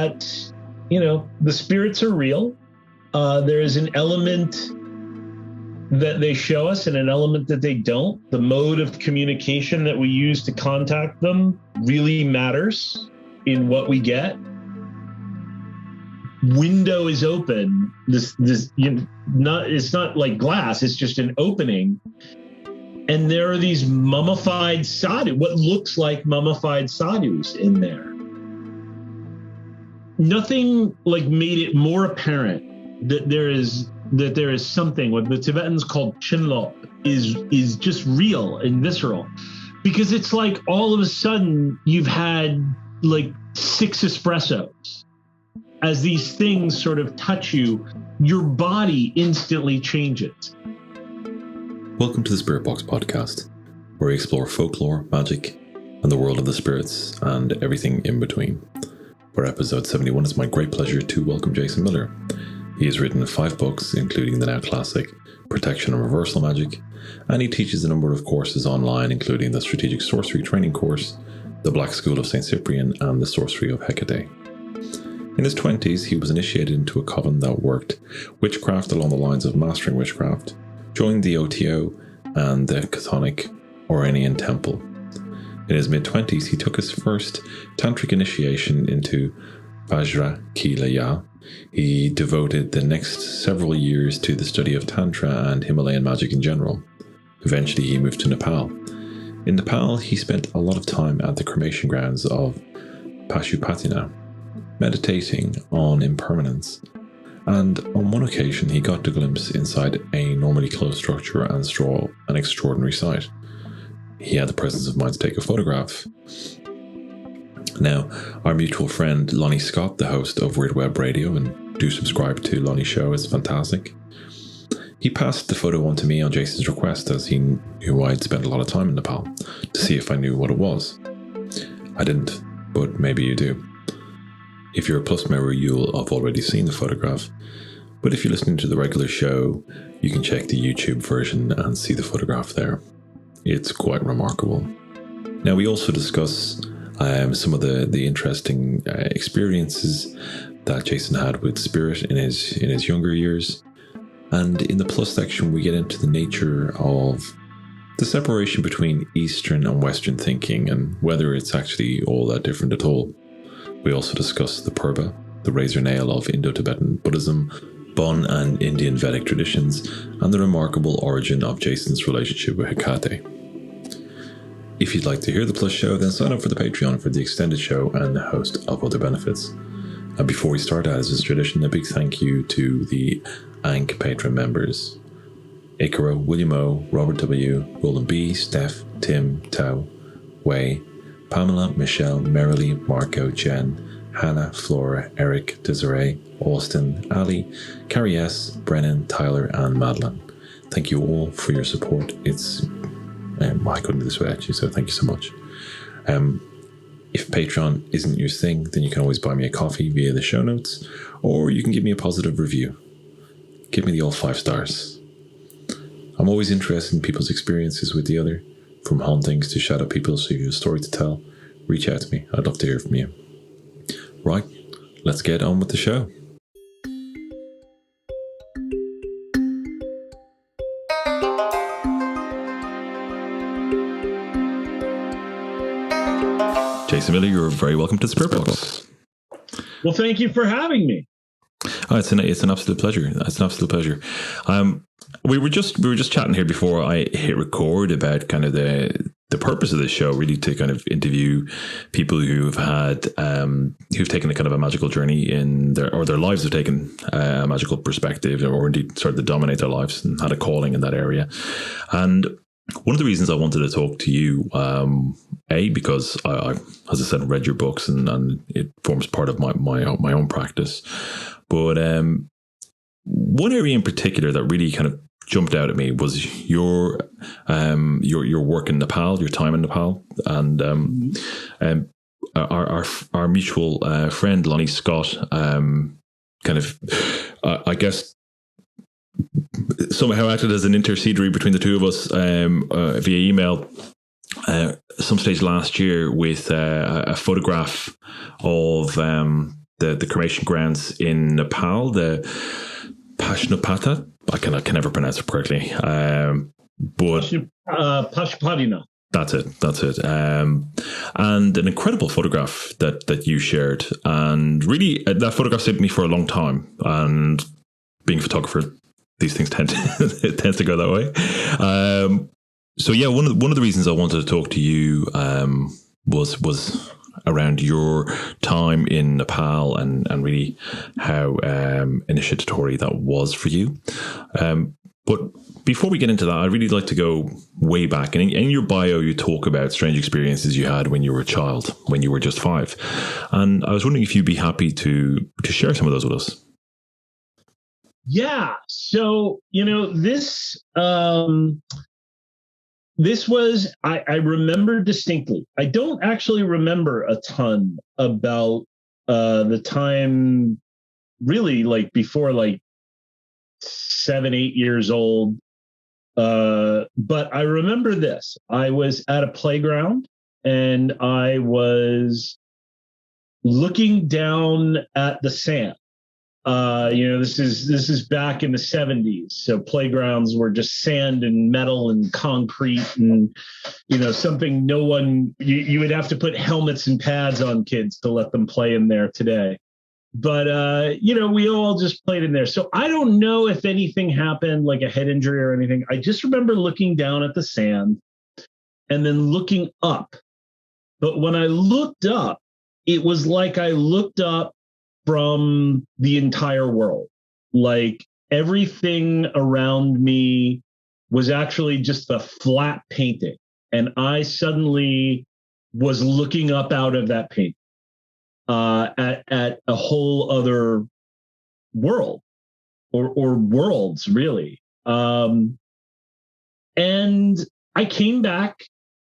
that, the spirits are real. There is an element that they show us and an element that they don't. The mode of communication that we use to contact them really matters in what we get. Window is open. It's not like glass, it's just an opening. And there are these mummified sadhu, what looks like mummified sadhus in there. Nothing like made it more apparent that there is something what the Tibetans call chinlop is just real and visceral, because it's like all of a sudden you've had like 6 espressos. As these things sort of touch you, your body instantly changes. Welcome to the Spirit Box podcast, where we explore folklore, magic, and the world of the spirits and everything in between. For episode 71, it's my great pleasure to welcome Jason Miller. He has written 5 books, including the now classic Protection and Reversal Magick, and he teaches a number of courses online, including the Strategic Sorcery Training Course, the Black School of St. Cyprian, and the Sorcery of Hekate. In his 20s, he was initiated into a coven that worked witchcraft along the lines of Mastering Witchcraft, joined the OTO and the Chthonic Auranian Temple. In his mid-20s, he took his first Tantric initiation into Vajra, kila. He devoted the next several years to the study of Tantra and Himalayan Magic in general. Eventually, he moved to Nepal. In Nepal, he spent a lot of time at the cremation grounds of Pashupatinath, meditating on impermanence. And on one occasion, he got a glimpse inside a normally closed structure and saw an extraordinary sight. He had the presence of mind to take a photograph. Now, our mutual friend Lonnie Scott, the host of Weird Web Radio, and do subscribe to Lonnie's show, it's fantastic. He passed the photo on to me on Jason's request, as he knew I'd spent a lot of time in Nepal, to see if I knew what it was. I didn't, but maybe you do. If you're a Plus member, you'll have already seen the photograph, but if you're listening to the regular show, you can check the YouTube version and see the photograph there. It's quite remarkable. Now, we also discuss some of the interesting experiences that Jason had with spirit in his younger years, and in the Plus section, we get into the nature of the separation between Eastern and Western thinking and whether it's actually all that different at all. We also discuss the Purba, the razor nail of Indo-Tibetan Buddhism, Bon and Indian Vedic traditions, and the remarkable origin of Jason's relationship with Hekate. If you'd like to hear the Plus show, then sign up for the Patreon for the extended show and a host of other benefits. And before we start, as is tradition, a big thank you to the ANC Patreon members: Ikaro, William O, Robert W, Roland B, Steph, Tim, Tao, Wei, Pamela, Michelle, Merrily, Marco, Jen, Hannah, Flora, Eric, Desiree, Austin, Ali, Carrie S, Brennan, Tyler, and Madeline. Thank you all for your support. I couldn't do this without you, so thank you so much. If Patreon isn't your thing, then you can always buy me a coffee via the show notes, or you can give me a positive review. Give me the all 5 stars. I'm always interested in people's experiences with the other, from hauntings to shadow people, so if you have a story to tell, reach out to me. I'd love to hear from you. Right, let's get on with the show. Jason Miller, you're very welcome to Spirit Box. Well, thank you for having me. Oh, it's an absolute pleasure. It's an absolute pleasure. We were just chatting here before I hit record about kind of the purpose of this show, really to kind of interview people who've had who've taken a kind of a magical journey in their lives have taken a magical perspective, or indeed started to dominate their lives and had a calling in that area. And one of the reasons I wanted to talk to you, because I, as I said, read your books and it forms part of my own practice. But one area in particular that really kind of jumped out at me was your work in Nepal, your time in Nepal, and our mutual friend Lonnie Scott, kind of, I guess, somehow acted as an intermediary between the two of us via email some stage last year with a photograph of the cremation grounds in Nepal, the Pashupatinath. I can never pronounce it correctly. But Pashupatinath. That's it. And an incredible photograph that you shared. And really, that photograph stayed with me for a long time. And being a photographer, these things it tends to go that way. So yeah, one of the reasons I wanted to talk to you was around your time in Nepal and really how initiatory that was for you. But before we get into that, I'd really like to go way back. And in your bio, you talk about strange experiences you had when you were a child, when you were just 5. And I was wondering if you'd be happy to share some of those with us. Yeah. So, this was, I remember distinctly. I don't actually remember a ton about the time really like before like 7, 8 years old. But I remember this. I was at a playground and I was looking down at the sand. This is back in the 70s. So playgrounds were just sand and metal and concrete and, something no one, you would have to put helmets and pads on kids to let them play in there today. But, we all just played in there. So I don't know if anything happened, like a head injury or anything. I just remember looking down at the sand and then looking up. But when I looked up, it was like I looked up from the entire world. Like everything around me was actually just a flat painting. And I suddenly was looking up out of that painting. At a whole other world or worlds, really. And I came back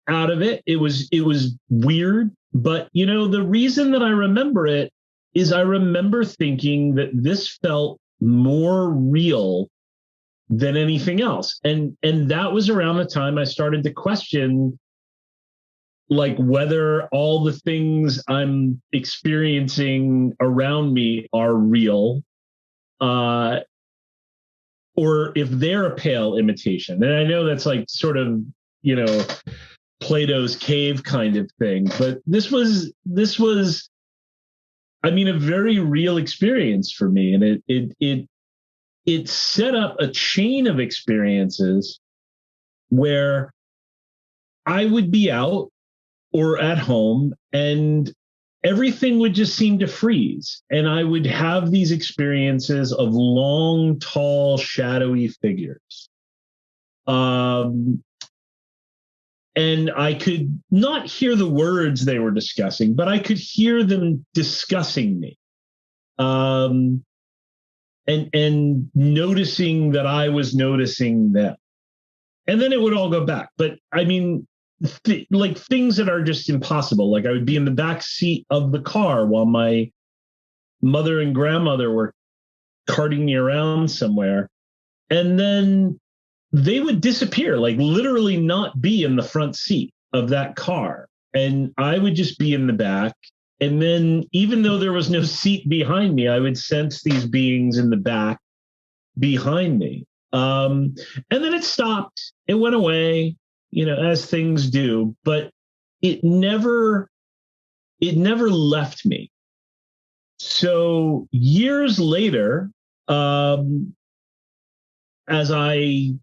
out of it. It was weird, but the reason that I remember it is I remember thinking that this felt more real than anything else. And that was around the time I started to question like whether all the things I'm experiencing around me are real, or if they're a pale imitation. And I know that's like sort of, Plato's cave kind of thing, but this was, I mean, a very real experience for me. And it set up a chain of experiences where I would be out or at home and everything would just seem to freeze. And I would have these experiences of long, tall, shadowy figures. And I could not hear the words they were discussing, but I could hear them discussing me. And noticing that I was noticing them. And then it would all go back. But I mean, like things that are just impossible. Like I would be in the back seat of the car while my mother and grandmother were carting me around somewhere. And then they would disappear, like literally not be in the front seat of that car. And I would just be in the back. And then even though there was no seat behind me, I would sense these beings in the back behind me. And then it stopped. It went away, as things do, but it never left me. So years later, as I,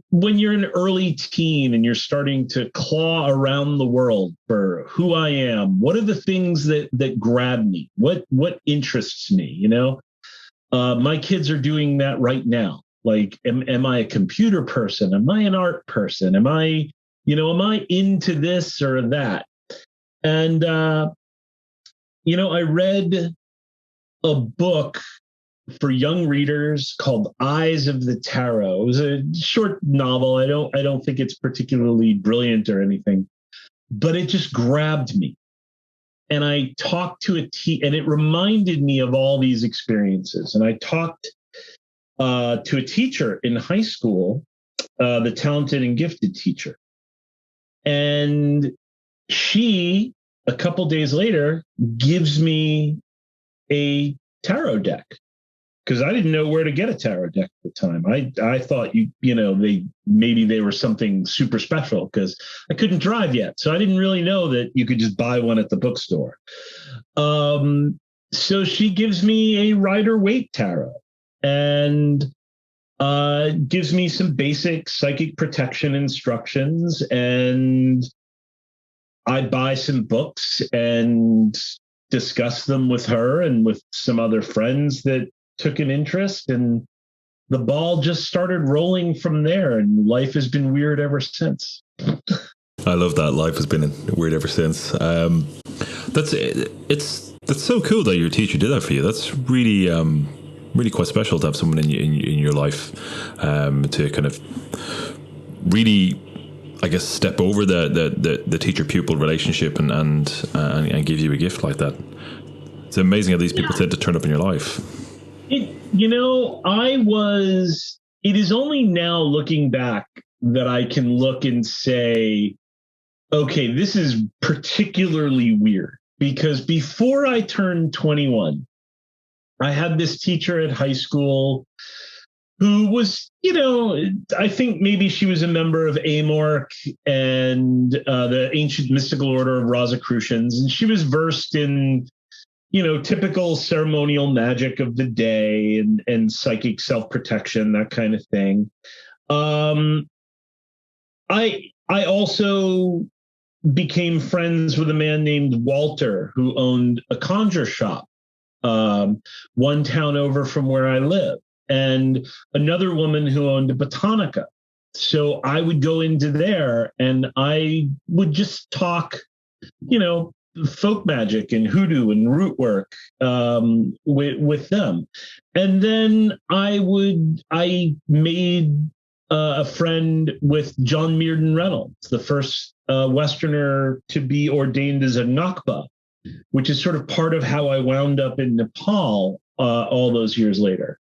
when you're an early teen and you're starting to claw around the world for who I am, what are the things that grab me? What interests me? My kids are doing that right now. Like, am I a computer person? Am I an art person? Am I into this or that? And, I read a book for young readers called Eyes of the Tarot. It was a short novel. I don't think it's particularly brilliant or anything, but it just grabbed me. And I talked to and it reminded me of all these experiences. And I talked to a teacher in high school, the talented and gifted teacher. And she a couple days later gives me a tarot deck, because I didn't know where to get a tarot deck at the time. I thought they were something super special, because I couldn't drive yet, so I didn't really know that you could just buy one at the bookstore. So she gives me a Rider-Waite tarot and gives me some basic psychic protection instructions, and I buy some books and discuss them with her and with some other friends that took an interest, and the ball just started rolling from there, and life has been weird ever since. I love that. Life has been weird ever since. That's so cool that your teacher did that for you. That's really really quite special to have someone in your life to kind of really, I guess, step over the teacher-pupil relationship and give you a gift like that. It's amazing how these people tend to turn up in your life. It is only now, looking back, that I can look and say, okay, this is particularly weird, because before I turned 21, I had this teacher at high school who was, I think maybe she was a member of Amorc and the ancient mystical order of Rosicrucians, and she was versed in, typical ceremonial magic of the day and psychic self-protection, that kind of thing. I also became friends with a man named Walter, who owned a conjure shop one town over from where I live, and another woman who owned a botanica. So I would go into there and I would just talk, folk magic and hoodoo and root work with them. And then I made a friend with John Mearden Reynolds, the first Westerner to be ordained as a Ngakpa, which is sort of part of how I wound up in Nepal all those years later.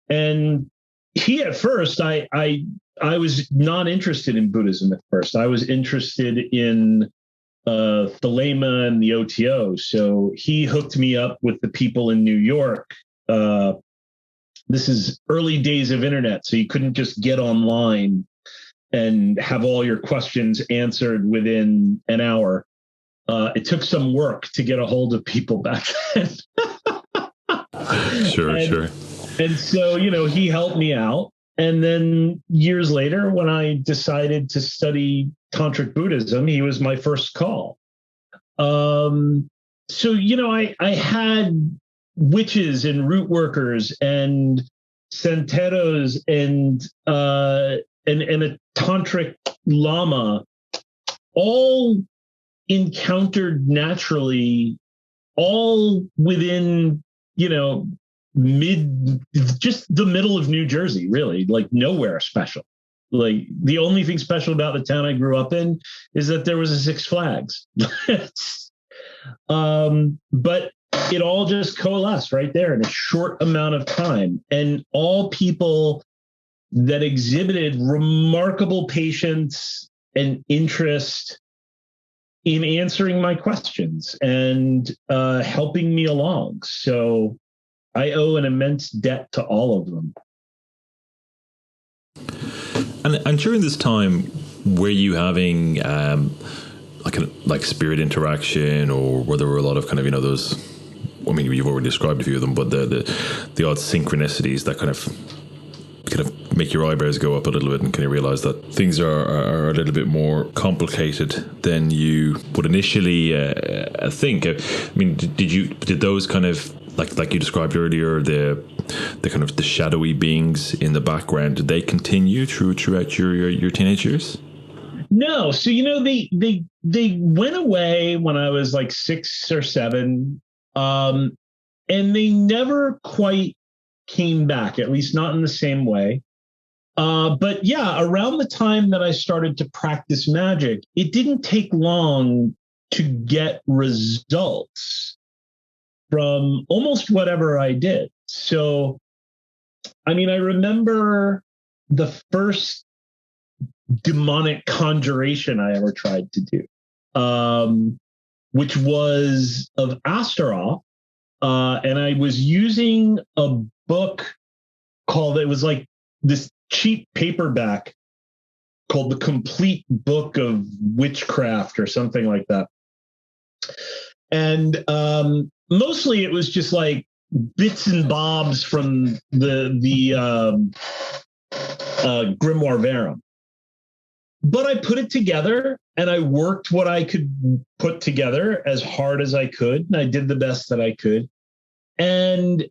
And he, at first, I was not interested in Buddhism at first. I was interested in Thelema and the OTO. So he hooked me up with the people in New York. This is early days of internet, so you couldn't just get online and have all your questions answered within an hour. It took some work to get a hold of people back then. Sure. And so, he helped me out. And then years later, when I decided to study Tantric Buddhism, he was my first call. So, I had witches and root workers and santeros and a tantric lama, all encountered naturally, all within, just the middle of New Jersey, really, like nowhere special. Like the only thing special about the town I grew up in is that there was a Six Flags. But it all just coalesced right there in a short amount of time. And all people that exhibited remarkable patience and interest in answering my questions and helping me along. So I owe an immense debt to all of them. And during this time, were you having like spirit interaction, or were there a lot of kind of those? I mean, you've already described a few of them, but the odd synchronicities that kind of make your eyebrows go up a little bit and kind of realize that things are a little bit more complicated than you would initially think. I mean, did those kind of like you described earlier, the kind of the shadowy beings in the background, did they continue throughout your teenage years? No, so they went away when I was like 6 or 7, and they never quite came back, at least not in the same way. But yeah, around the time that I started to practice magic, it didn't take long to get results from almost whatever I did. So, I mean, I remember the first demonic conjuration I ever tried to do which was of Astaroth. And I was using a book it was like this cheap paperback called The Complete Book of Witchcraft or something like that. And mostly it was just like bits and bobs from the Grimoire Verum. But I put it together and I worked what I could put together as hard as I could. And I did the best that I could. And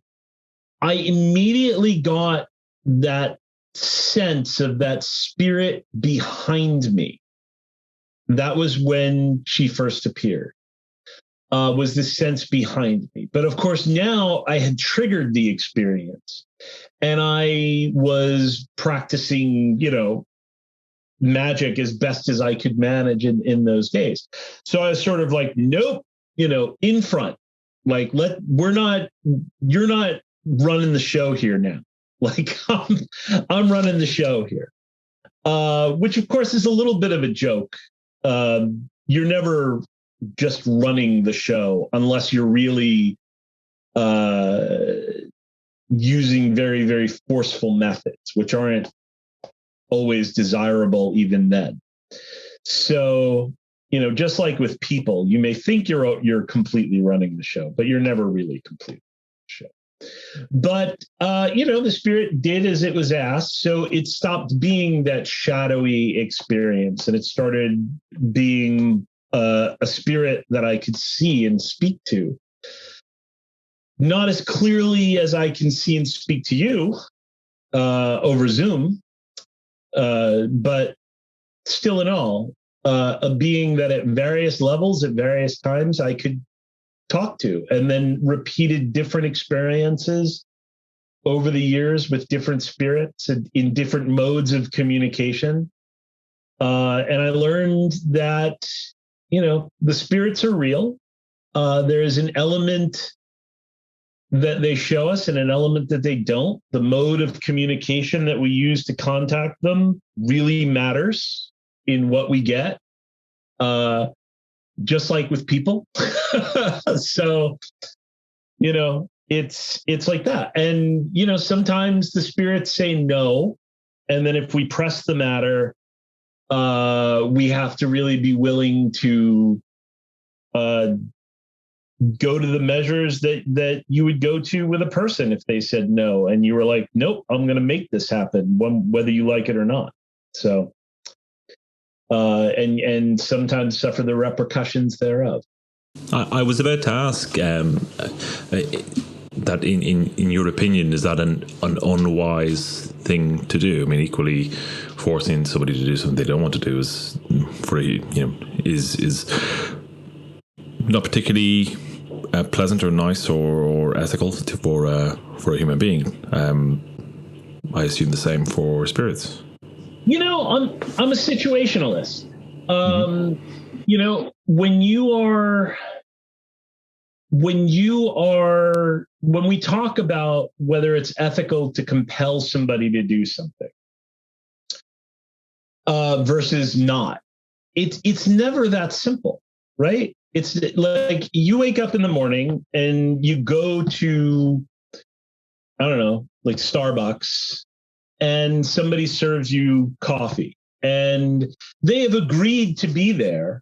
I immediately got that sense of that spirit behind me. That was when she first appeared, was the sense behind me. But of course, now I had triggered the experience and I was practicing, magic as best as I could manage in those days. So I was sort of like, nope, in front, like, you're not running the show here now. Like I'm running the show here, which of course is a little bit of a joke. You're never just running the show unless you're really using very, very forceful methods, which aren't always desirable even then. So, just like with people, you may think you're completely running the show, but you're never really completely running the show. But, the spirit did as it was asked. So it stopped being that shadowy experience and it started being a spirit that I could see and speak to. Not as clearly as I can see and speak to you over Zoom, but still in all, a being that at various levels, at various times, I could talk to, and then repeated different experiences over the years with different spirits and in different modes of communication. And I learned that, the spirits are real. There is an element that they show us and an element that they don't. The mode of communication that we use to contact them really matters in what we get, just like with people. So, it's like that. And, sometimes the spirits say no. And then if we press the matter, we have to really be willing to go to the measures that you would go to with a person if they said no. And you were like, nope, I'm going to make this happen, whether you like it or not. So, and sometimes suffer the repercussions thereof. I was about to ask that in your opinion, is that an unwise thing to do? I mean, equally forcing somebody to do something they don't want to do is not particularly pleasant or nice or ethical for a human being. I assume the same for spirits. I'm a situationalist. When we talk about whether it's ethical to compel somebody to do something versus not, it's never that simple, right? It's like you wake up in the morning and you go to, I don't know, like Starbucks, and somebody serves you coffee and they have agreed to be there,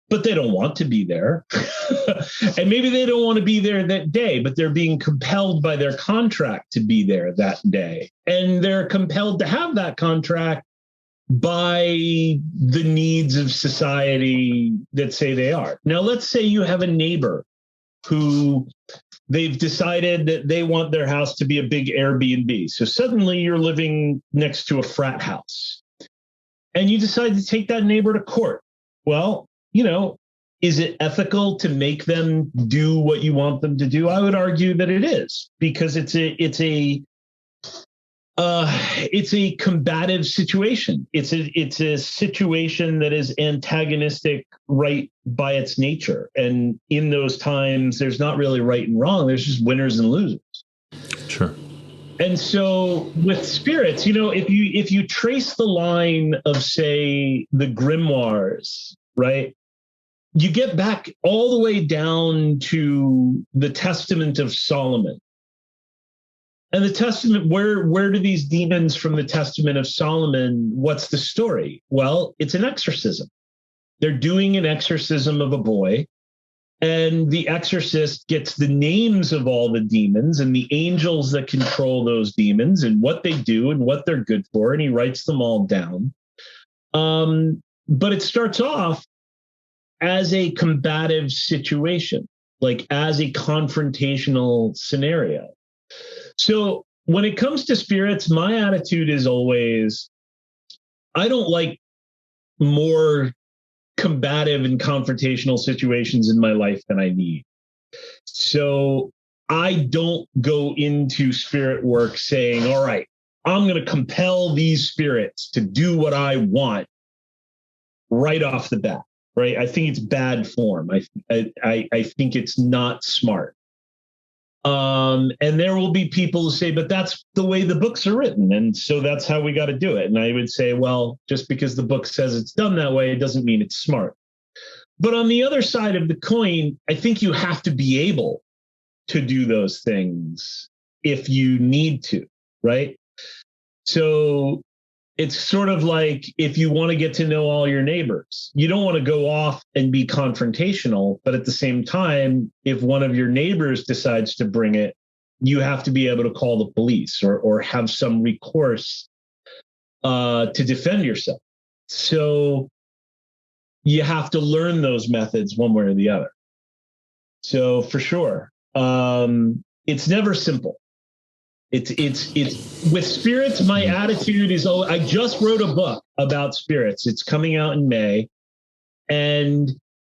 but they don't want to be there. And maybe they don't want to be there that day, but they're being compelled by their contract to be there that day. And they're compelled to have that contract by the needs of society that say they are. Now, let's say you have a neighbor who they've decided that they want their house to be a big Airbnb. So suddenly you're living next to a frat house and you decide to take that neighbor to court. Well, is it ethical to make them do what you want them to do? I would argue that it is, because it's a combative situation. It's a situation that is antagonistic right by its nature. And in those times, there's not really right and wrong. There's just winners and losers. Sure. And so with spirits, if you trace the line of, say, the grimoires, right? you get back all the way down to the Testament of Solomon. And the Testament, where do these demons from the Testament of Solomon, what's the story? Well, it's an exorcism. They're doing an exorcism of a boy, and the exorcist gets the names of all the demons and the angels that control those demons and what they do and what they're good for, and he writes them all down. But it starts off as a combative situation, like as a confrontational scenario. So when it comes to spirits, my attitude is always, I don't like more combative and confrontational situations in my life than I need. So I don't go into spirit work saying, all right, I'm going to compel these spirits to do what I want right off the bat, right? I think it's bad form. I think it's not smart. And there will be people who say, but that's the way the books are written, and so that's how we got to do it. And I would say, well, just because the book says it's done that way, it doesn't mean it's smart. But on the other side of the coin, I think you have to be able to do those things if you need to, right? So it's sort of like if you want to get to know all your neighbors, you don't want to go off and be confrontational, but at the same time, if one of your neighbors decides to bring it, you have to be able to call the police or have some recourse to defend yourself. So you have to learn those methods one way or the other. So for sure, it's never simple. It's with spirits. My attitude is, I just wrote a book about spirits. It's coming out in May, and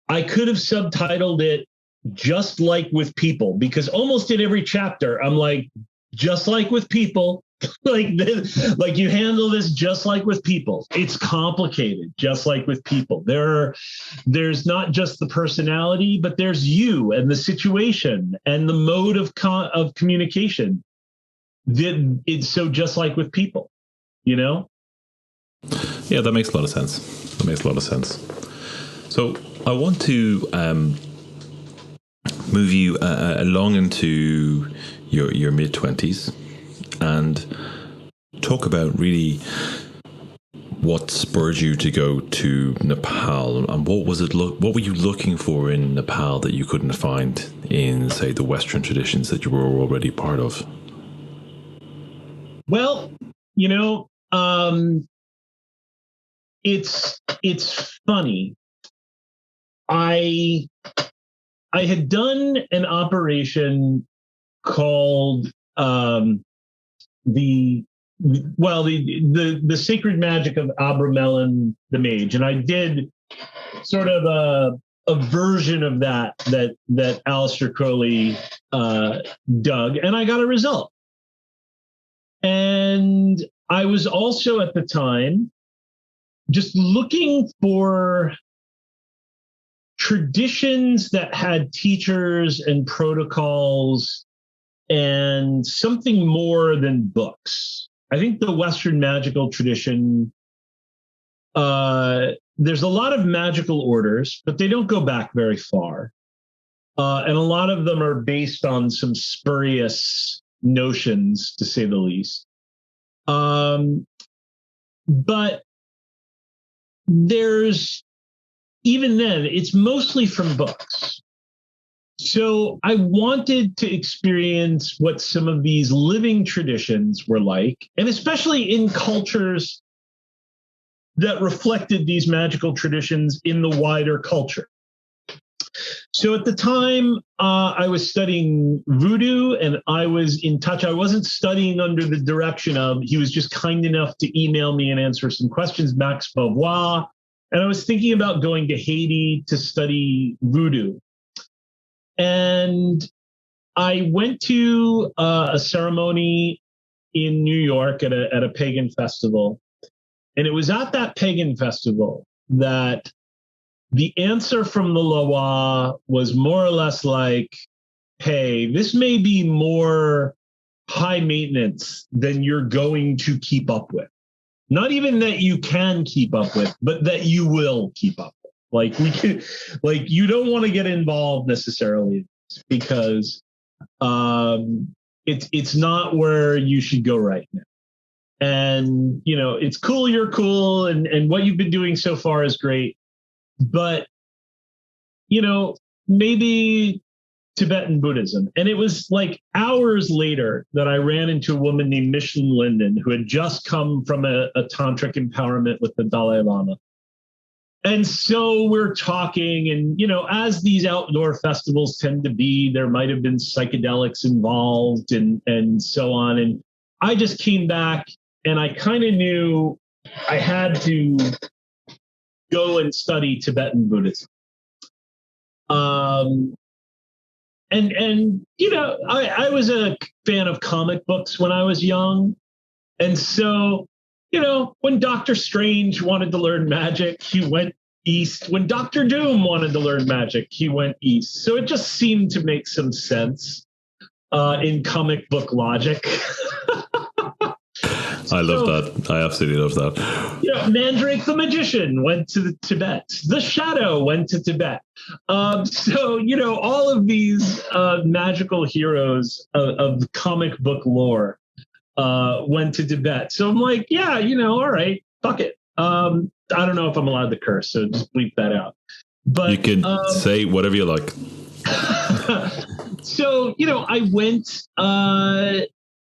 I could have subtitled it "Just Like with People," because almost in every chapter I'm like, just like with people, like this, like you handle this just like with people. It's complicated, just like with people. There's not just the personality, but there's you and the situation and the mode of communication. It's so just like with people, you know? Yeah, that makes a lot of sense. So I want to move you along into your mid-20s and talk about really what spurred you to go to Nepal, and what were you looking for in Nepal that you couldn't find in, say, the Western traditions that you were already part of? Well, you know, it's funny. I had done an operation called the Sacred Magic of Abramelin the Mage, and I did sort of a version of that Aleister Crowley dug, and I got a result. And I was also at the time just looking for traditions that had teachers and protocols and something more than books. I think the Western magical tradition, there's a lot of magical orders, but they don't go back very far. And a lot of them are based on some spurious notions, to say the least. But there's, even then, it's mostly from books. So I wanted to experience what some of these living traditions were like, and especially in cultures that reflected these magical traditions in the wider culture. So at the time, I was studying voodoo, and I was in touch. I wasn't studying under the direction of, he was just kind enough to email me and answer some questions, Max Beauvoir. And I was thinking about going to Haiti to study voodoo. And I went to a ceremony in New York at a pagan festival. And it was at that pagan festival that the answer from the Lawa was more or less like, hey, this may be more high maintenance than you're going to keep up with. Not even that you can keep up with, but that you will keep up with. Like you don't want to get involved necessarily because it's not where you should go right now. And, it's cool, you're cool, and what you've been doing so far is great. But, maybe Tibetan Buddhism. And it was like hours later that I ran into a woman named Michelin Linden, who had just come from a tantric empowerment with the Dalai Lama. And so we're talking, and, as these outdoor festivals tend to be, there might have been psychedelics involved and so on. And I just came back and I kind of knew I had to go and study Tibetan Buddhism. I was a fan of comic books when I was young. And so, when Doctor Strange wanted to learn magic, he went east. When Doctor Doom wanted to learn magic, he went east. So it just seemed to make some sense in comic book logic. I love that. I absolutely love that. Mandrake the Magician went to Tibet. The Shadow went to Tibet. All of these magical heroes of the comic book lore went to Tibet. So I'm like, all right, fuck it. I don't know if I'm allowed to curse, so just bleep that out. But you can say whatever you like. So, I went.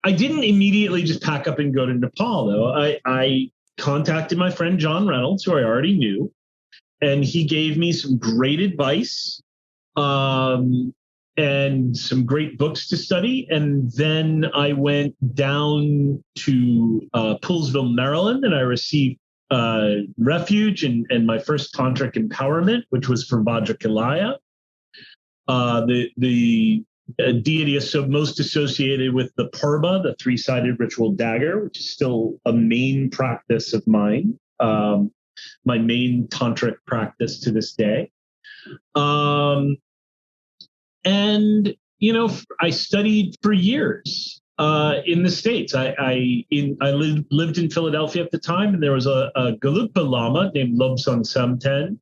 I didn't immediately just pack up and go to Nepal, though. I contacted my friend John Reynolds, who I already knew, and he gave me some great advice and some great books to study. And then I went down to Poolesville, Maryland, and I received refuge and my first tantric empowerment, which was for Vajra Kilaya, the deity is most associated with the Purba, the three-sided ritual dagger, which is still a main practice of mine, my main tantric practice to this day. And I studied for years in the States. I lived in Philadelphia at the time, and there was a Gelugpa Lama named Lobsang Samten,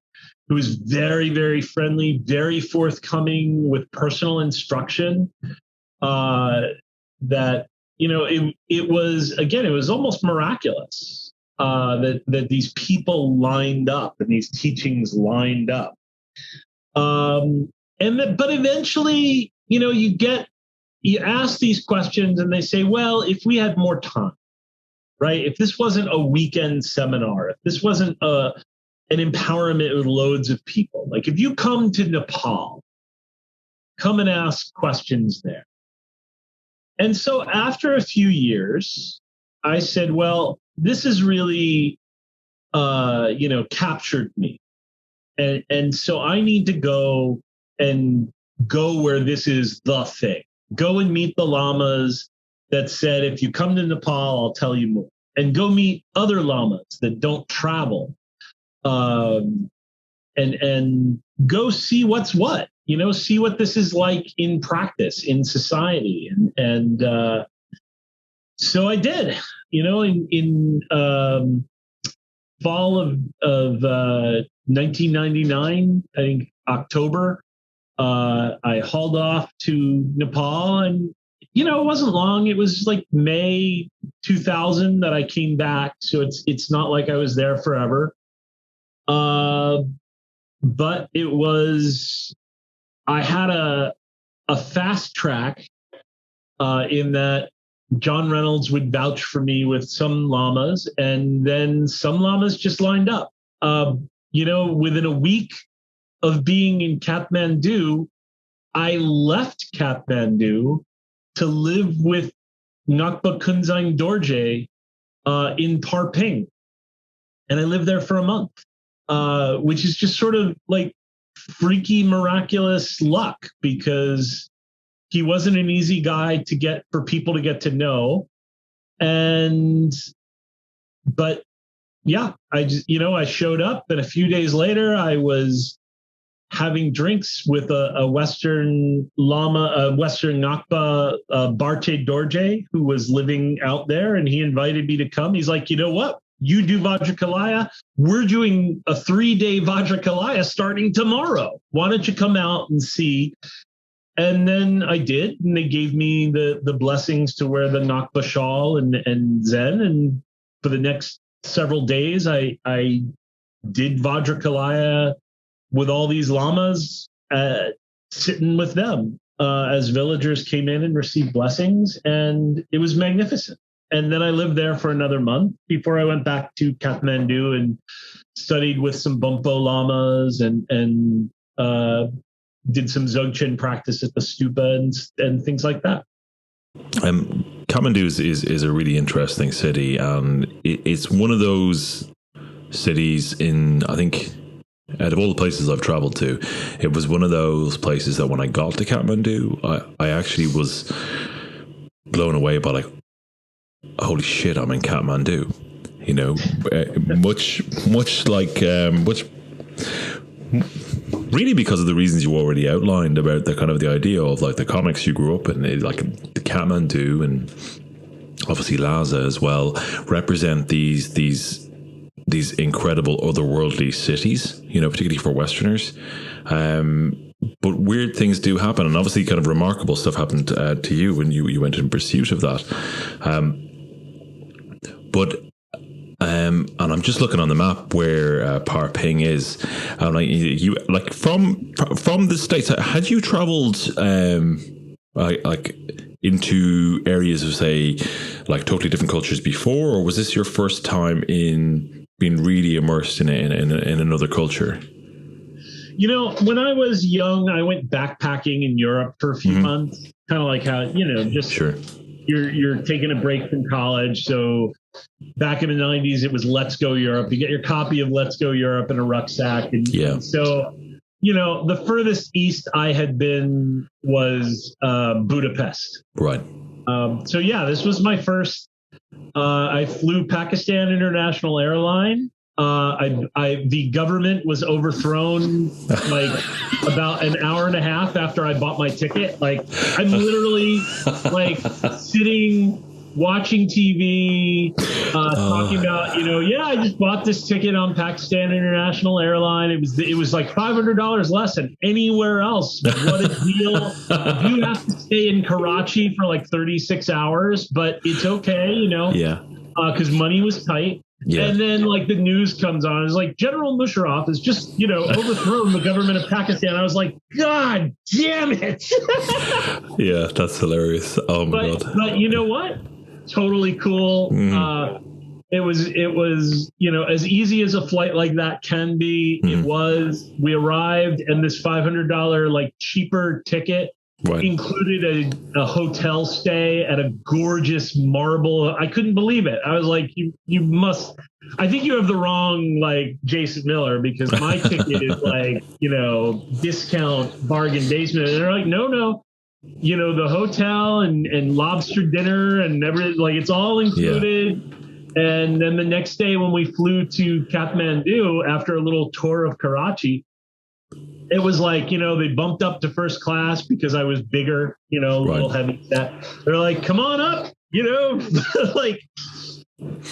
who was very, very friendly, very forthcoming with personal instruction. That it was almost miraculous that these people lined up and these teachings lined up. But eventually, you ask these questions and they say, well, if we had more time, right? If this wasn't a weekend seminar, if this wasn't an empowerment with loads of people, like if you come to Nepal, come and ask questions there. And so after a few years, I said, well, this has really, captured me. And so I need to go where this is the thing. Go and meet the lamas that said, if you come to Nepal, I'll tell you more. And go meet other lamas that don't travel. And go see what's what, see what this is like in practice, in society. And so I did, in fall of 1999, I think October, I hauled off to Nepal, and, it wasn't long. It was like May 2000 that I came back. So it's not like I was there forever. But it was, I had a fast track in that John Reynolds would vouch for me with some lamas, and then some lamas just lined up. Within a week of being in Kathmandu, I left Kathmandu to live with Ngakpa Kunzang Dorje in Parping. And I lived there for a month. Which is just sort of like freaky, miraculous luck, because he wasn't an easy guy for people to get to know. But yeah, I showed up, and a few days later I was having drinks with a Western Lama, a Western Ngakpa, Barte Dorje, who was living out there, and he invited me to come. He's like, you know what? you do Vajra, we're doing a 3-day Vajra starting tomorrow. Why don't you come out and see? And then I did, and they gave me the blessings to wear the Nakba shawl and Zen. And for the next several days, I did Vajra with all these lamas, sitting with them as villagers came in and received blessings, and it was magnificent. And then I lived there for another month before I went back to Kathmandu and studied with some Bumpo lamas and did some Dzogchen practice at the stupa and things like that. Kathmandu is a really interesting city, and it's one of those cities I think, out of all the places I've traveled to, it was one of those places that when I got to Kathmandu, I actually was blown away by, like, holy shit, I'm in Kathmandu. You know, much really because of the reasons you already outlined about the kind of the idea of, like, the comics you grew up in, like the Kathmandu and obviously Lhasa as well, represent these incredible otherworldly cities, you know, particularly for Westerners. But weird things do happen, and obviously kind of remarkable stuff happened to you when you went in pursuit of that. And I'm just looking on the map where Parping is, and you like from the States, had you traveled like into areas of, say, like totally different cultures before, or was this your first time in being really immersed in another culture? You know, when I was young, I went backpacking in Europe for a few months, kind of like how, you know, just sure. You're taking a break from college. So back in the 90s, it was Let's Go Europe. You get your copy of Let's Go Europe in a rucksack. And so, you know, the furthest east I had been was Budapest. Right. So, yeah, this was my first. I flew Pakistan International Airline. The government was overthrown like about an hour and a half after I bought my ticket. Like, I'm literally like sitting, watching TV, talking about, you know, I just bought this ticket on Pakistan International Airline. It was like $500 less than anywhere else. What a deal. You have to stay in Karachi for like 36 hours, but it's okay, you know, because money was tight. Yeah. And then, like, the news comes on. It's like, General Musharraf has just, you know, overthrown the government of Pakistan. I was like, God damn it. Yeah, that's hilarious. Oh, my God. But you know what? Totally cool. It was, you know, as easy as a flight like that can be. It was. We arrived, and this $500, like, cheaper ticket included a hotel stay at a gorgeous marble. I couldn't believe it. I was like, you must. I think you have the wrong, like, Jason Miller, because my ticket is like, you know, discount bargain basement. And they're like, no. You know, the hotel and lobster dinner and everything, like, it's all included. Yeah. And then the next day when we flew to Kathmandu after a little tour of Karachi, it was like, you know, they bumped up to first class because I was bigger, you know, a little heavy set. They're like, come on up, you know, like,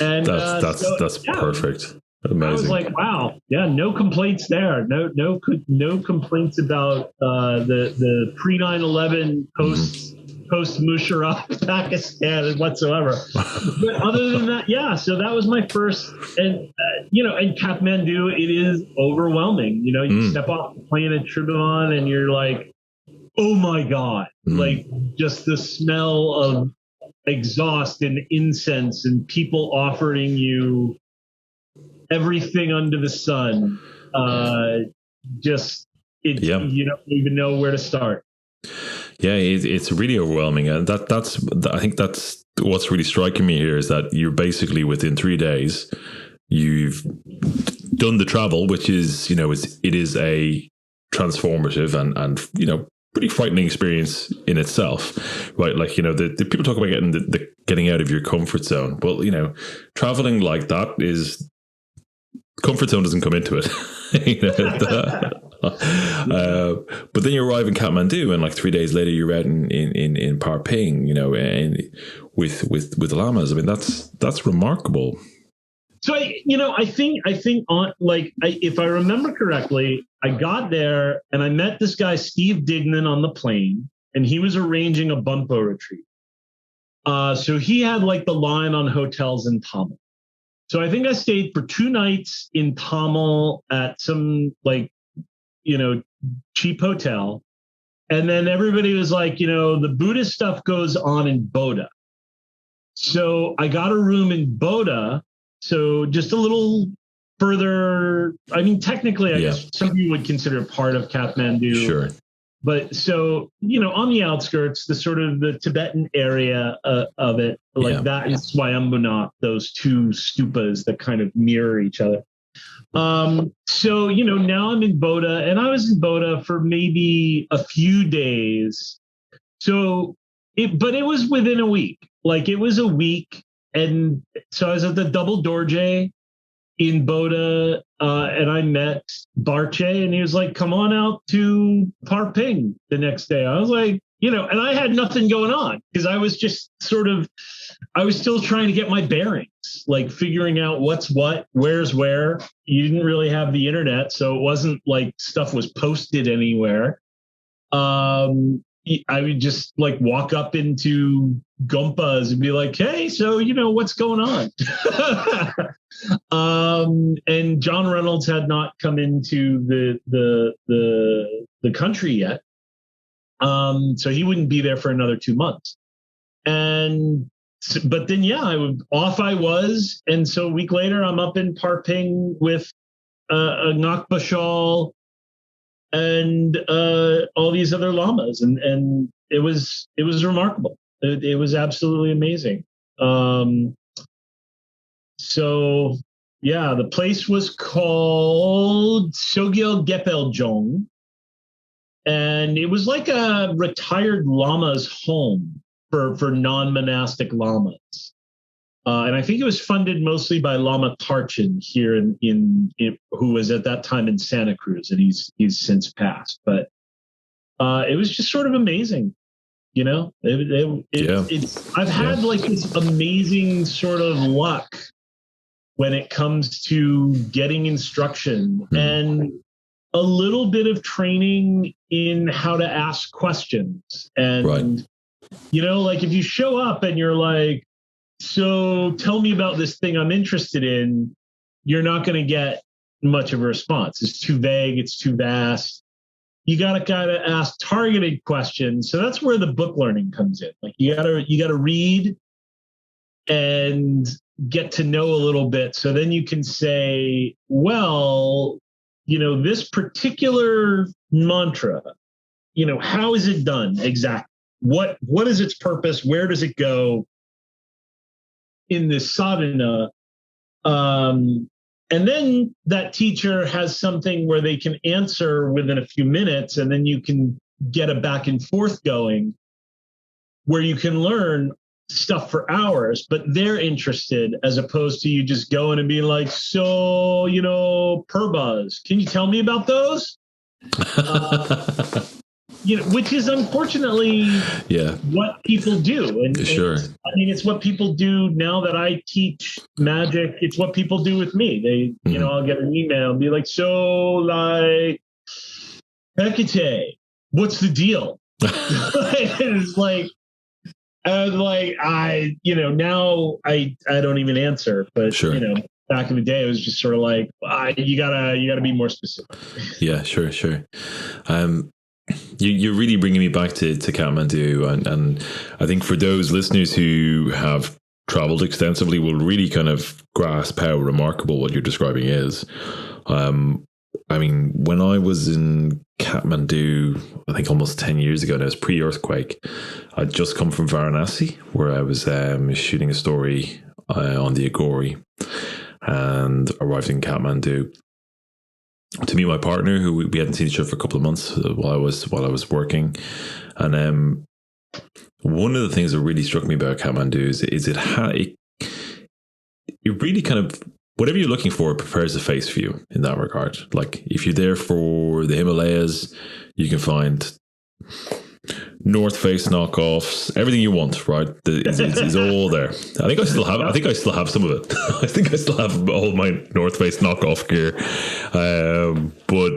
and that's perfect. Amazing. I was like, wow, no complaints there. No complaints about the pre 9/11 post Musharraf Pakistan whatsoever. But other than that, so that was my first. And you know, in Kathmandu, it is overwhelming. You know, you step off the plane at Tribhuvan and you're like, oh my God, like just the smell of exhaust and incense and people offering you everything under the sun. You don't even know where to start. Yeah, it's really overwhelming, and I think that's what's really striking me here is that you're basically within 3 days, you've done the travel, which is, you know, it is a transformative and you know, pretty frightening experience in itself, right? Like, you know, the people talk about getting out of your comfort zone. Well, you know, traveling like that is. Comfort zone doesn't come into it. You know, but then you arrive in Kathmandu, and like 3 days later you're out in Parping, you know, and with the lamas. I mean, that's remarkable. So if I remember correctly, I got there and I met this guy, Steve Dignan, on the plane, and he was arranging a Bumpo retreat. So he had like the line on hotels in Tamil. So I think I stayed for 2 nights in Tamil at some cheap hotel. And then everybody was like, the Buddhist stuff goes on in Boda. So I got a room in Boda. So just a little further. I mean, technically, I guess some people would consider it part of Kathmandu. Sure. But so, on the outskirts, the sort of the Tibetan area of it, that is Swayambhunath, those 2 stupas that kind of mirror each other. So, now I'm in Boda, and I was in Boda for maybe a few days. So, but it was within a week. Like, it was a week. And so I was at the Double Dorje in Boda, and I met Barche, and he was like, come on out to Parping the next day. I was like, and I had nothing going on because I was just I was still trying to get my bearings, like figuring out what's what, where's where. You didn't really have the internet, so it wasn't like stuff was posted anywhere. I would just like walk up into Gompas and be like, hey, so, what's going on? And John Reynolds had not come into the country yet. So he wouldn't be there for another 2 months. But then, off I was. And so a week later, I'm up in Parping with a Ngakpa shawl and all these other lamas, and it was remarkable. It was absolutely amazing. So the place was called Sogyal Gepeljong, and it was like a retired lama's home for non-monastic lamas. And I think it was funded mostly by Lama Tarchin here in who was at that time in Santa Cruz, and he's since passed. But it was just sort of amazing, I've had like this amazing sort of luck when it comes to getting instruction and a little bit of training in how to ask questions. And like if you show up and you're like, so tell me about this thing I'm interested in, you're not going to get much of a response. It's too vague. It's too vast. You got to kind of ask targeted questions. So that's where the book learning comes in. Like you got to read and get to know a little bit. So then you can say, well, this particular mantra, how is it done exactly? What is its purpose? Where does it go in this sadhana? And then that teacher has something where they can answer within a few minutes, and then you can get a back and forth going where you can learn stuff for hours, but they're interested, as opposed to you just going and being like, so, purbas, can you tell me about those? Which is unfortunately what people do. And sure. It's what people do now that I teach magic. It's what people do with me. They, I'll get an email and be like, so like, Hekate, what's the deal? It's like, now I don't even answer, but sure. Back in the day, it was just sort of like, you gotta be more specific. Yeah, sure. You're really bringing me back to Kathmandu, and I think for those listeners who have traveled extensively will really kind of grasp how remarkable what you're describing is. When I was in Kathmandu, I think almost 10 years ago, and it was pre-earthquake, I'd just come from Varanasi, where I was shooting a story on the Agori, and arrived in Kathmandu to meet my partner, who we hadn't seen each other for a couple of months while I was working. And one of the things that really struck me about Kathmandu is it really kind of, whatever you're looking for, it prepares a face for you in that regard. Like if you're there for the Himalayas, you can find North Face knockoffs, everything you want, right? It's all there. I think I still have some of it. I think I still have all my North Face knockoff gear. But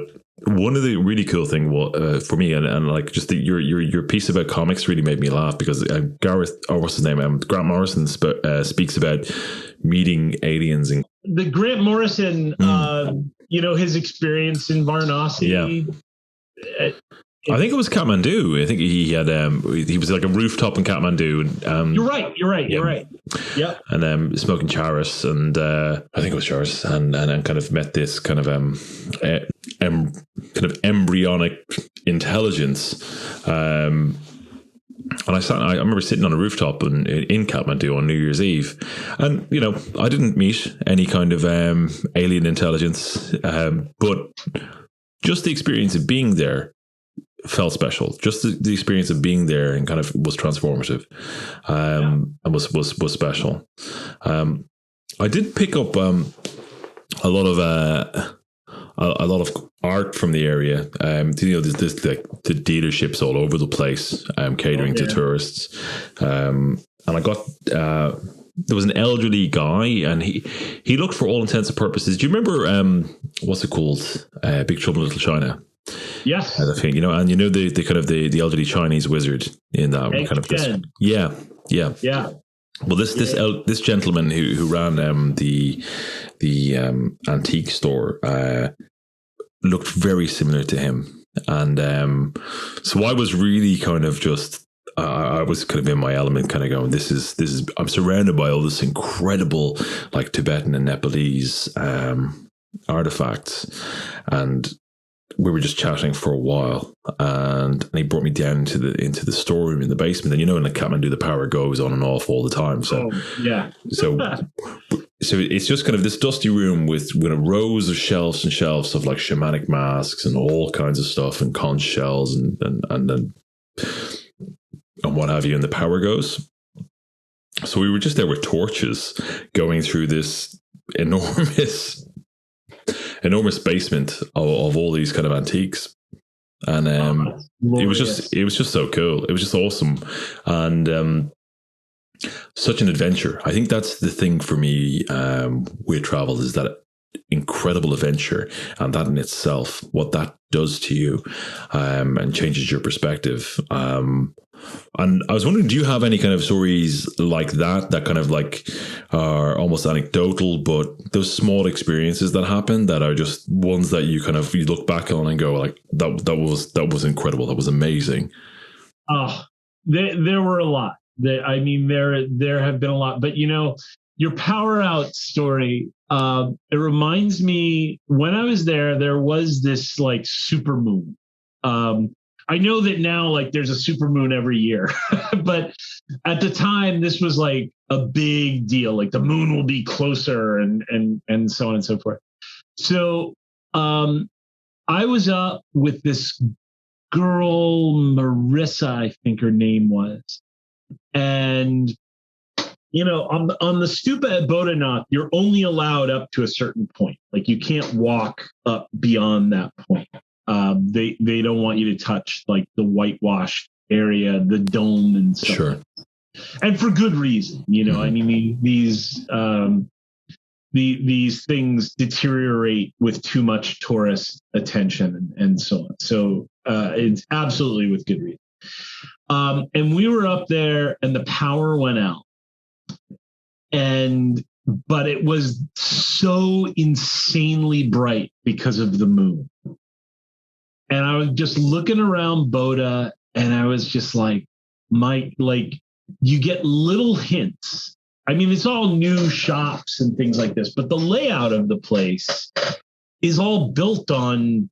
one of the really cool thing for me, and like just your piece about comics really made me laugh, because Grant Morrison speaks about meeting aliens. And the Grant Morrison, his experience in Varanasi. Yeah. I think it was Kathmandu. I think he had he was like a rooftop in Kathmandu. You're right. Yep. And smoking charas, and I think it was charas, and kind of met this kind of kind of embryonic intelligence. And I remember sitting on a rooftop in Kathmandu on New Year's Eve, and I didn't meet any kind of alien intelligence, but just the experience of being there felt special. Just the experience of being there and kind of was transformative, and was special. I did pick up a lot of art from the area. There's like the dealerships all over the place, catering to tourists. And I got there was an elderly guy, and he looked, for all intents and purposes. Do you remember what's it called? Big Trouble in Little China. Yes. The thing, and the kind of the elderly Chinese wizard in that kind of this. Yeah. Well, this gentleman who ran the antique store looked very similar to him, and so I was really kind of just I was kind of in my element, kind of going, this is I'm surrounded by all this incredible like Tibetan and Nepalese artifacts, and we were just chatting for a while, and he brought me down into the storeroom in the basement. And in the Kathmandu, the power goes on and off all the time. So so it's just kind of this dusty room with rows of shelves and shelves of like shamanic masks and all kinds of stuff, and conch shells and what have you. And the power goes. So we were just there with torches going through this enormous basement of all these kind of antiques, and it was just so cool. It was just awesome, and such an adventure. I think that's the thing for me with travel, is that incredible adventure, and that in itself, what that does to you, and changes your perspective. And I was wondering, do you have any kind of stories like that kind of like are almost anecdotal, but those small experiences that happen that are just ones that you look back on and go like, that was incredible. That was amazing. Oh, there were a lot. There have been a lot, but your power out story, it reminds me, when I was there was this like super moon. I know that now, like, there's a supermoon every year, but at the time, this was like a big deal. Like, the moon will be closer, and so on and so forth. So, I was up with this girl, Marissa, I think her name was, and on the stupa at Bodhanath, you're only allowed up to a certain point. Like, you can't walk up beyond that point. They don't want you to touch like the whitewashed area, the dome and stuff. Sure. And for good reason, I mean, these things deteriorate with too much tourist attention and so on. So it's absolutely with good reason. And we were up there, and the power went out, but it was so insanely bright because of the moon. And I was just looking around Boda, and I was just like, you get little hints. I mean, it's all new shops and things like this, but the layout of the place is all built on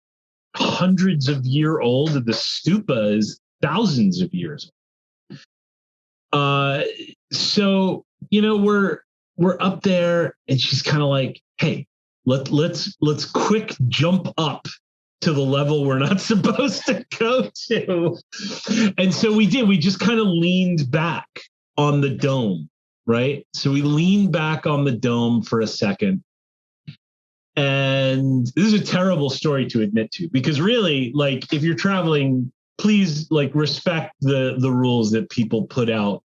hundreds of year old. The stupa is thousands of years old. So, we're up there, and she's kind of like, hey, let's quick jump up to the level we're not supposed to go to. And so we did. We just kind of leaned back on the dome, right? So we leaned back on the dome for a second. And this is a terrible story to admit to, because really, like, if you're traveling please like respect the rules that people put out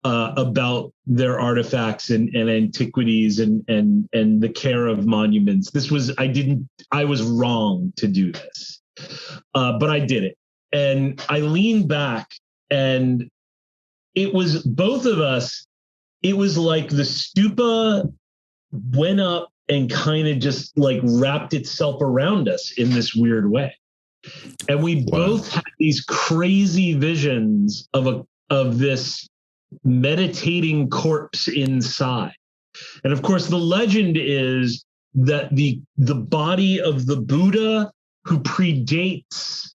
about their artifacts and antiquities and the care of monuments. I was wrong to do this, but I did it. And I leaned back, and it was both of us. It was like the stupa went up and kind of just like wrapped itself around us in this weird way. And we both had these crazy visions of this meditating corpse inside. And of course, the legend is that the body of the Buddha who predates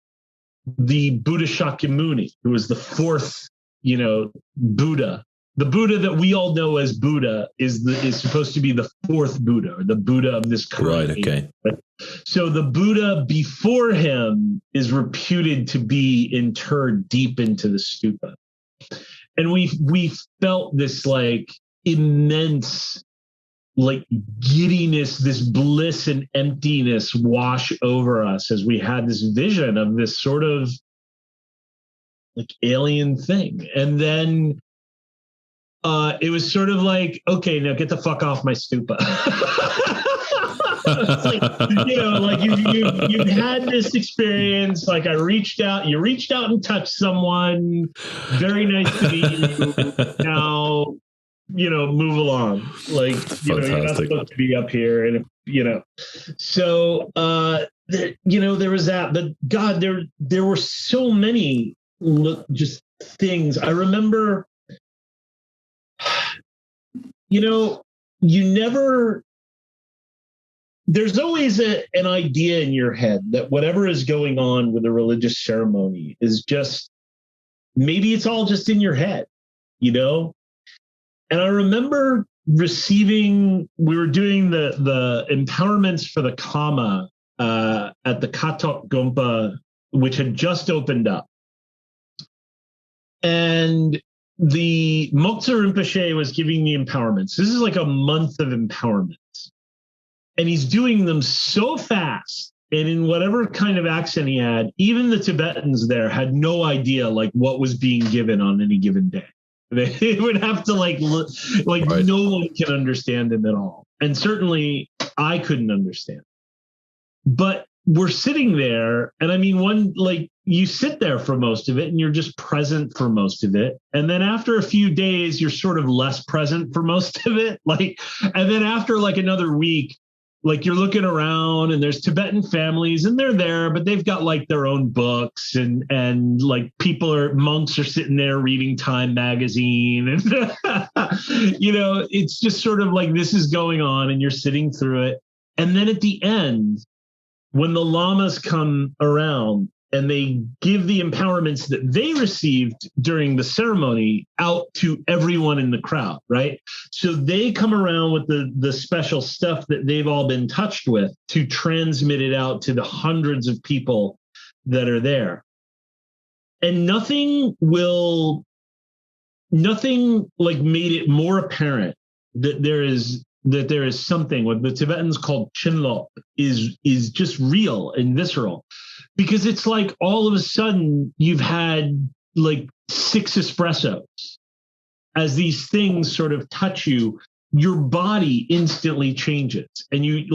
the Buddha Shakyamuni, who was the fourth, Buddha. The Buddha that we all know as Buddha is supposed to be the fourth Buddha, or the Buddha of this current age. Okay. So the Buddha before him is reputed to be interred deep into the stupa. And we felt this like immense like giddiness, this bliss and emptiness wash over us as we had this vision of this sort of like alien thing. And then it was sort of like, okay, now get the fuck off my stupa. It's like, like you've had this experience. Like you reached out and touched someone. Very nice to meet you. Now, move along. Like, you're not supposed to be up here. And, so, there was that, but God, there were so many just things. I remember, there's always an idea in your head that whatever is going on with a religious ceremony is just, maybe it's all just in your head, And I remember we were doing the empowerments for the Kama at the Katok Gompa, which had just opened up. And the Moksa Rinpoche was giving the empowerments. This is like a month of empowerments. And he's doing them so fast and in whatever kind of accent he had, even the Tibetans there had no idea like what was being given on any given day. They would have to right. No one can understand him at all. And certainly I couldn't understand. But we're sitting there, and I mean, you sit there for most of it and you're just present for most of it. And then after a few days, you're sort of less present for most of it. And then after another week, you're looking around and there's Tibetan families and they're there, but they've got their own books and monks are sitting there reading Time magazine. And, it's just sort of this is going on and you're sitting through it. And then at the end, when the lamas come around and they give the empowerments that they received during the ceremony out to everyone in the crowd, right? So they come around with the special stuff that they've all been touched with to transmit it out to the hundreds of people that are there. And nothing made it more apparent that there is something what the Tibetans call chinlop is just real and visceral, because it's like all of a sudden you've had 6 espressos. As these things sort of touch you, your body instantly changes. And you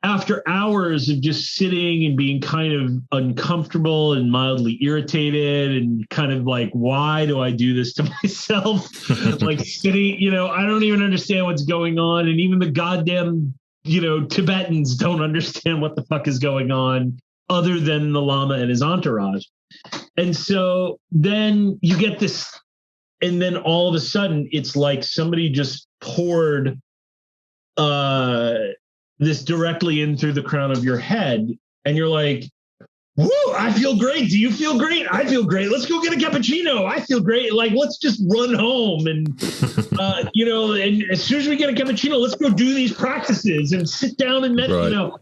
after hours of just sitting and being kind of uncomfortable and mildly irritated and kind of why do I do this to myself? Sitting, I don't even understand what's going on. And even the goddamn, Tibetans don't understand what the fuck is going on other than the Lama and his entourage. And so then you get this, and then all of a sudden it's like somebody just poured this directly in through the crown of your head, and you're like, woo, I feel great. Do you feel great? I feel great. Let's go get a cappuccino. I feel great. Let's just run home. And, and as soon as we get a cappuccino, let's go do these practices and sit down and meditate.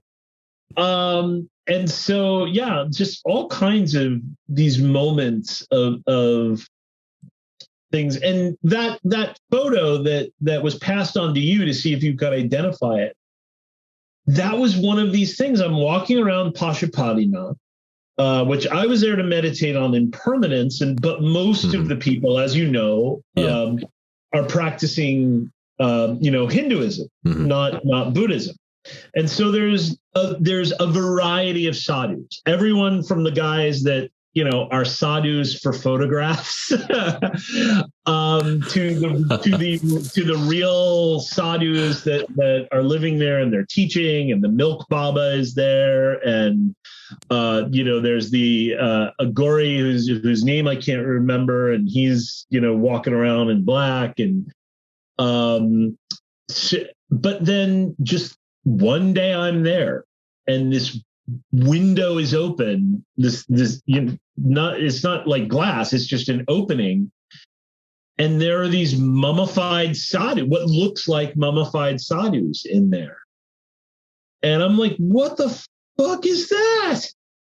Right. And so, yeah, just all kinds of these moments of things. And that photo that was passed on to you to see if you could identify it, that was one of these things. I'm walking around Pashupatinath. which I was there to meditate on impermanence. But most of the people, as you know, are practicing, Hinduism, not Buddhism. And so there's a variety of sadhus. Everyone from the guys that are sadhus for photographs, to the real sadhus that are living there and they're teaching, and the milk baba is there, and there's the Agori whose name I can't remember, and he's walking around in black, and but then just one day I'm there, and this window is open. It's not like glass, it's just an opening, and there are these mummified sadhus, what looks like mummified sadhus in there, and I'm like, what the fuck is that?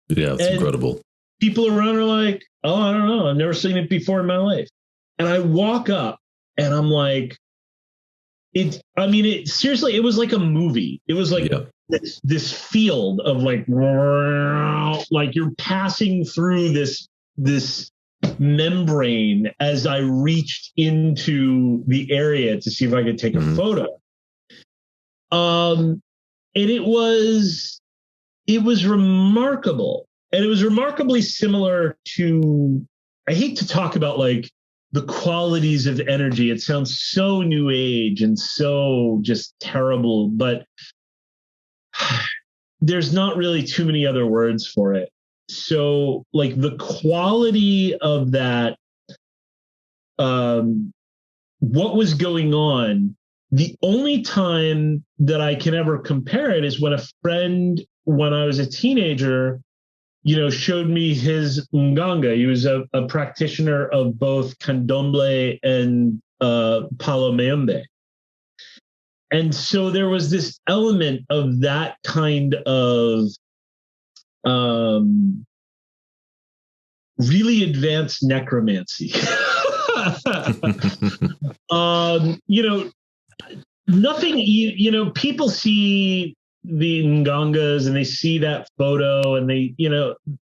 Yeah, it's incredible. People around are like, oh, I don't know, I've never seen it before in my life. And I walk up and I'm like, seriously, it was like a movie. It was like this field of like you're passing through this membrane as I reached into the area to see if I could take a photo. And it was remarkable. And it was remarkably similar to, I hate to talk about like the qualities of energy. It sounds so new age and so just terrible, but there's not really too many other words for it. So like the quality of that, what was going on, the only time that I can ever compare it is when a friend, when I was a teenager, showed me his Nganga. He was a practitioner of both Candomblé and Palomayombe. And so there was this element of that kind of really advanced necromancy. Nothing, people see the Ngangas and they see that photo and they,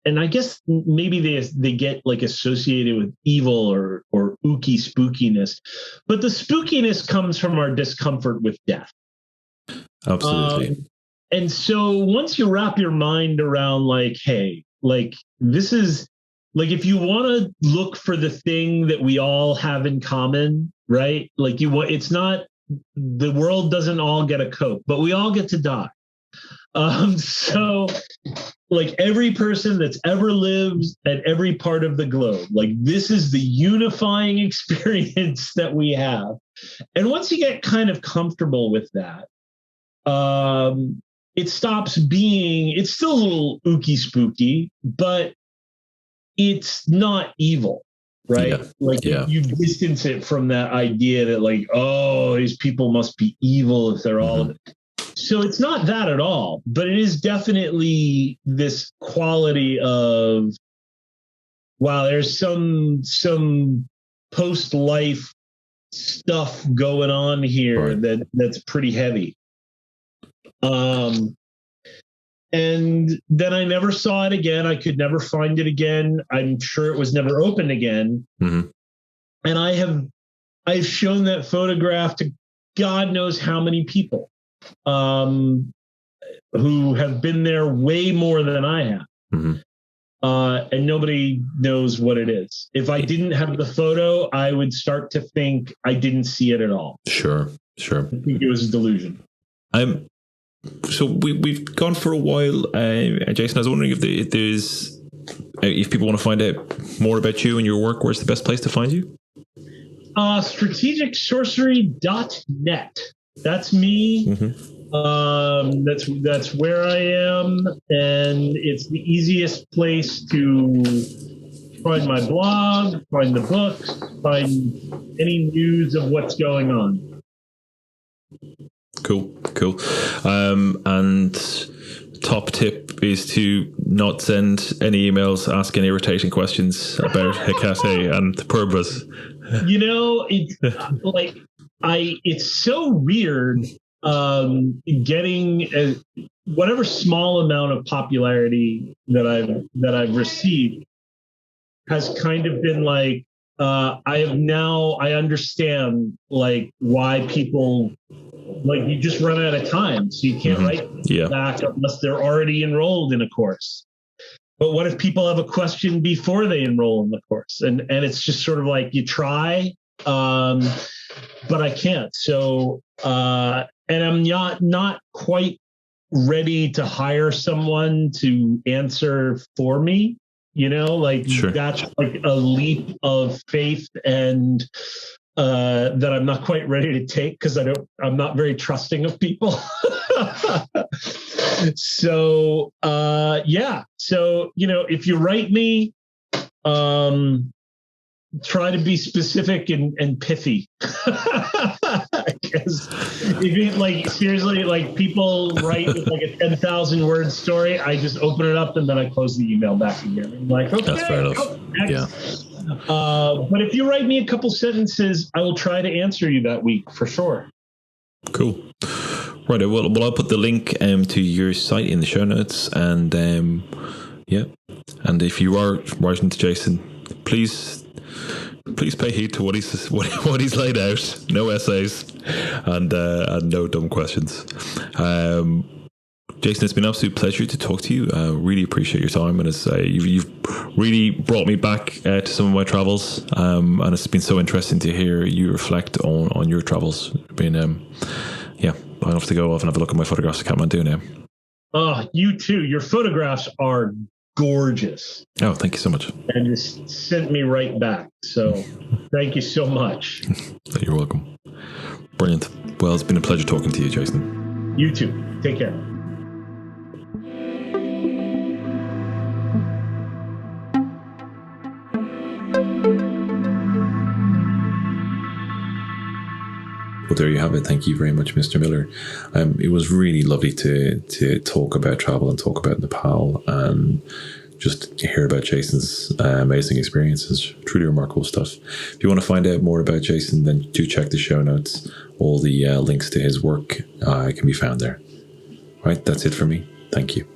and I guess maybe they get like associated with evil or ooky spookiness, but the spookiness comes from our discomfort with death. Absolutely. And so once you wrap your mind around like, hey, like this is like, if you want to look for the thing that we all have in common, right? Like it's not, the world doesn't all get a Coke, but we all get to die. So like every person that's ever lived at every part of the globe, like this is the unifying experience that we have. And once you get kind of comfortable with that, it stops being, it's still a little ooky spooky, but it's not evil, right? You distance it from that idea that like, oh, these people must be evil if they're all. So it's not that at all, but it is definitely this quality of, wow, there's some post-life stuff going on here that's pretty heavy. And then I never saw it again. I could never find it again. I'm sure it was never opened again. And I've shown that photograph to God knows how many people. Who have been there way more than I have. And nobody knows what it is. If I didn't have the photo, I would start to think I didn't see it at all. Sure. I think it was a delusion. So we've gone for a while, Jason. I was wondering if there's if people want to find out more about you and your work, where's the best place to find you? strategicsorcery.net. That's me. That's where I am, and it's the easiest place to find my blog, find the books, find any news of what's going on. Cool. And top tip is to not send any emails asking irritating questions about Hekate and the purpose. It's like it's so weird getting whatever small amount of popularity that I've received has kind of been like, I understand like why people, like, you just run out of time, so you can't write back unless they're already enrolled in a course. But what if people have a question before they enroll in the course? And it's just sort of like, you try, but I can't. So, and I'm not quite ready to hire someone to answer for me, like that's like a leap of faith and that I'm not quite ready to take, because I'm not very trusting of people. So if you write me, try to be specific and pithy. Because if you, like, seriously, like, people write with like a 10,000 word story, I just open it up and then I close the email back again. I'm like, okay, that's fair enough. Yeah. But if you write me a couple sentences, I will try to answer you that week for sure. Cool. Right. Well, I'll put the link to your site in the show notes, and and if you are writing to Jason, please pay heed to what he's laid out. No essays and no dumb questions. Jason, it's been an absolute pleasure to talk to you. Really appreciate your time, and you've really brought me back to some of my travels, and it's been so interesting to hear you reflect on your travels. I'll have to go off and have a look at my photographs of Kathmandu now. Oh, you too. Your photographs are gorgeous. Oh, thank you so much. And just sent me right back. So thank you so much. You're welcome. Brilliant. Well, it's been a pleasure talking to you, Jason. You too. Take care. Well, there you have it. Thank you very much, Mr. Miller. It was really lovely to talk about travel and talk about Nepal and just hear about Jason's amazing experiences. Truly remarkable stuff. If you want to find out more about Jason, then do check the show notes. All the links to his work can be found there. Right, that's it for me. Thank you.